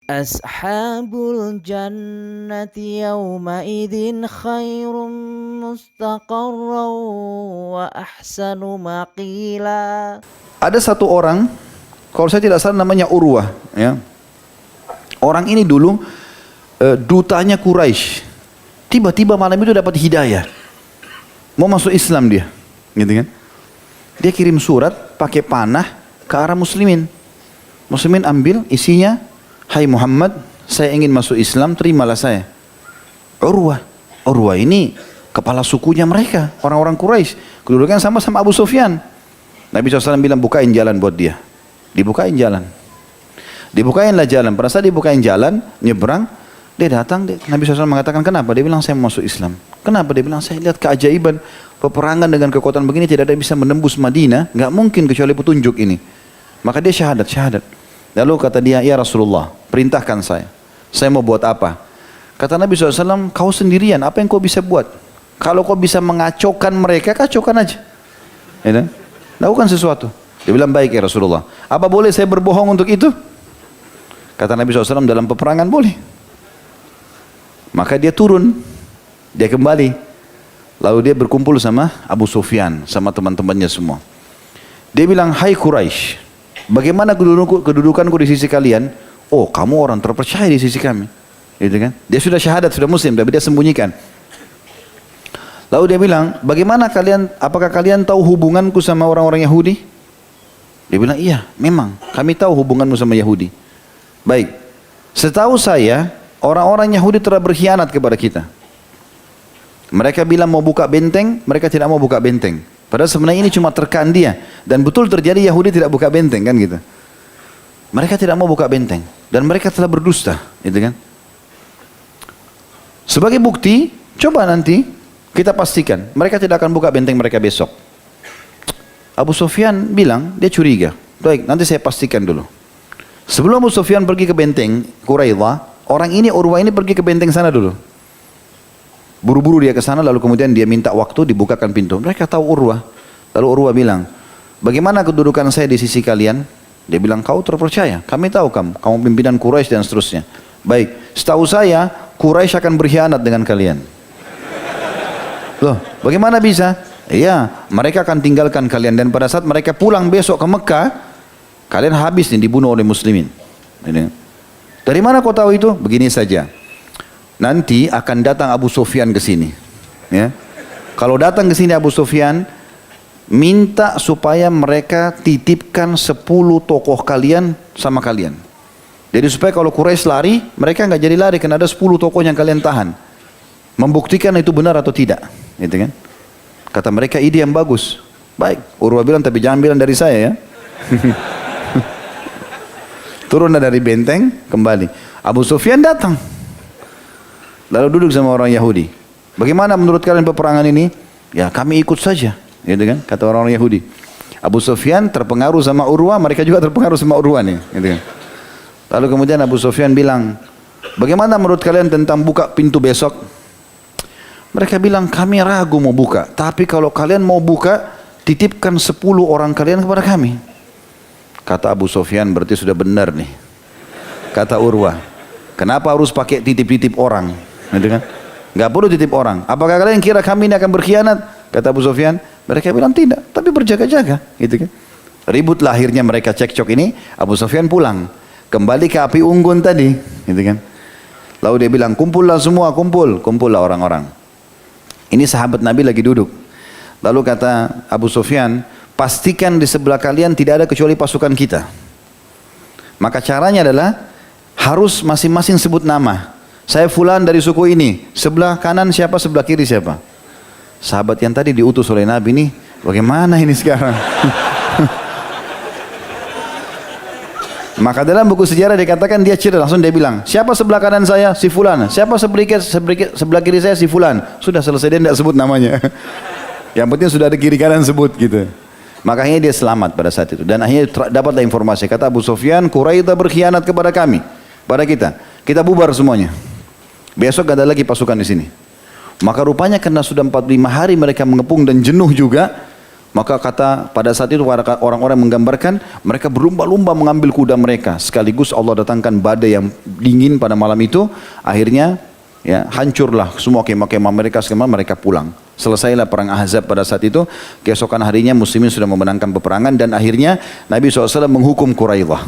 Ashabul jannati yawma idzin khairum mustaqarran wa ahsanu maqila. Ada satu orang, kalau saya tidak salah namanya Urwah, ya. Orang ini dulu dutanya Quraisy. Tiba-tiba malam itu dapat hidayah. Mau masuk Islam dia, gitu kan? Dia kirim surat pakai panah ke arah muslimin. Muslimin ambil isinya, "Hai Muhammad, saya ingin masuk Islam, terimalah saya." Urwah ini kepala sukunya mereka, orang-orang Quraisy. Kedudukan sama-sama Abu Sufyan. Nabi SAW bilang bukain jalan buat dia. Dibukain jalan. Dibukainlah jalan. Pada saat dibukain jalan, nyebrang, dia datang. Nabi SAW mengatakan kenapa? Dia bilang saya mau masuk Islam. Kenapa? Dia bilang saya lihat keajaiban peperangan dengan kekuatan begini tidak ada yang bisa menembus Madinah. Nggak mungkin kecuali petunjuk ini. Maka dia syahadat. Lalu kata dia, ya Rasulullah, perintahkan saya. Saya mau buat apa? Kata Nabi SAW, kau sendirian, apa yang kau bisa buat? Kalau kau bisa mengacaukan mereka, kacaukan aja. Ya, kan? Lakukan sesuatu. Dia bilang, baik ya Rasulullah. Apa boleh saya berbohong untuk itu? Kata Nabi SAW, dalam peperangan boleh. Maka dia turun. Dia kembali. Lalu dia berkumpul sama Abu Sufyan, sama teman-temannya semua. Dia bilang, hai Quraisy, bagaimana kedudukanku di sisi kalian? Oh, kamu orang terpercaya di sisi kami. Gitu kan? Dia sudah syahadat, sudah muslim, tapi dia sembunyikan. Lalu dia bilang, bagaimana kalian, apakah kalian tahu hubunganku sama orang-orang Yahudi? Dia bilang, iya, memang, kami tahu hubunganmu sama Yahudi. Baik, setahu saya, orang-orang Yahudi telah berkhianat kepada kita. Mereka bilang mau buka benteng, mereka tidak mau buka benteng. Padahal sebenarnya ini cuma terkan dia. Dan betul terjadi Yahudi tidak buka benteng, kan gitu. Mereka tidak mau buka benteng. Dan mereka telah berdusta, gitu kan. Sebagai bukti, coba nanti kita pastikan, mereka tidak akan buka benteng mereka besok. Abu Sufyan bilang, dia curiga. Baik, nanti saya pastikan dulu. Sebelum Abu Sufyan pergi ke benteng Quraidah, orang ini, Urwah ini pergi ke benteng sana dulu. Buru-buru dia ke sana, lalu kemudian dia minta waktu, dibukakan pintu. Mereka tahu Urwah. Lalu Urwah bilang, bagaimana kedudukan saya di sisi kalian? Dia bilang, kau terpercaya. Kami tahu kamu pimpinan Quraisy dan seterusnya. Baik, setahu saya, Quraisy akan berkhianat dengan kalian. Loh, bagaimana bisa? Iya, mereka akan tinggalkan kalian. Dan pada saat mereka pulang besok ke Mekah, kalian habis nih dibunuh oleh muslimin. Dari mana kau tahu itu? Begini saja. Nanti akan datang Abu Sufyan ke sini. Ya. Kalau datang ke sini Abu Sufyan, minta supaya mereka titipkan 10 tokoh kalian sama kalian. Jadi supaya kalau Quraisy lari, mereka nggak jadi lari karena ada 10 tokoh yang kalian tahan. Membuktikan itu benar atau tidak. Gitu kan? Kata mereka ide yang bagus. Baik, Urwah bilang tapi jangan bilang dari saya ya. Turun dari benteng, kembali. Abu Sufyan datang. Lalu duduk sama orang Yahudi. Bagaimana menurut kalian peperangan ini? Ya kami ikut saja, gitu kan? Kata orang-orang Yahudi. Abu Sufyan terpengaruh sama Urwah, mereka juga terpengaruh sama Urwah nih, gitu kan? Lalu kemudian Abu Sufyan bilang, bagaimana menurut kalian tentang buka pintu besok? Mereka bilang kami ragu mau buka, tapi kalau kalian mau buka, titipkan 10 orang kalian kepada kami. Kata Abu Sufyan, berarti sudah benar nih. Kata Urwah, kenapa harus pakai titip-titip orang? Gitu kan? Gak perlu titip orang. Apakah kalian kira kami ini akan berkhianat? Kata Abu Sufyan. Mereka bilang tidak, tapi berjaga-jaga. Gitu kan? Ribut akhirnya mereka cekcok ini. Abu Sufyan pulang, kembali ke api unggun tadi. Gitu kan? Lalu dia bilang, kumpullah semua, kumpullah orang-orang. Ini sahabat Nabi lagi duduk. Lalu kata Abu Sufyan, pastikan di sebelah kalian tidak ada kecuali pasukan kita. Maka caranya adalah harus masing-masing sebut nama. Saya fulan dari suku ini, sebelah kanan siapa, sebelah kiri siapa. Sahabat yang tadi diutus oleh Nabi ini, bagaimana ini sekarang? Maka dalam buku sejarah dikatakan dia cerita, langsung dia bilang, siapa sebelah kanan saya? Si fulan. Siapa sebelah kiri saya? Si fulan. Sudah selesai, dia tidak sebut namanya. Yang penting sudah ada kiri kanan sebut gitu. Makanya dia selamat pada saat itu. Dan akhirnya dapatlah informasi. Kata Abu Sufyan, Quraisy berkhianat kepada kami, pada kita. Kita bubar semuanya. Besok gak ada lagi pasukan di sini. Maka rupanya karena sudah 45 hari mereka mengepung dan jenuh juga, Maka kata pada saat itu orang-orang menggambarkan mereka berlumba-lumba mengambil kuda mereka. Sekaligus Allah datangkan badai yang dingin pada malam itu. Akhirnya ya hancurlah semua kemah-kemah mereka, mereka pulang. Selesailah perang Ahzab pada saat itu. Keesokan harinya muslimin sudah memenangkan peperangan dan akhirnya Nabi SAW menghukum Quraidah.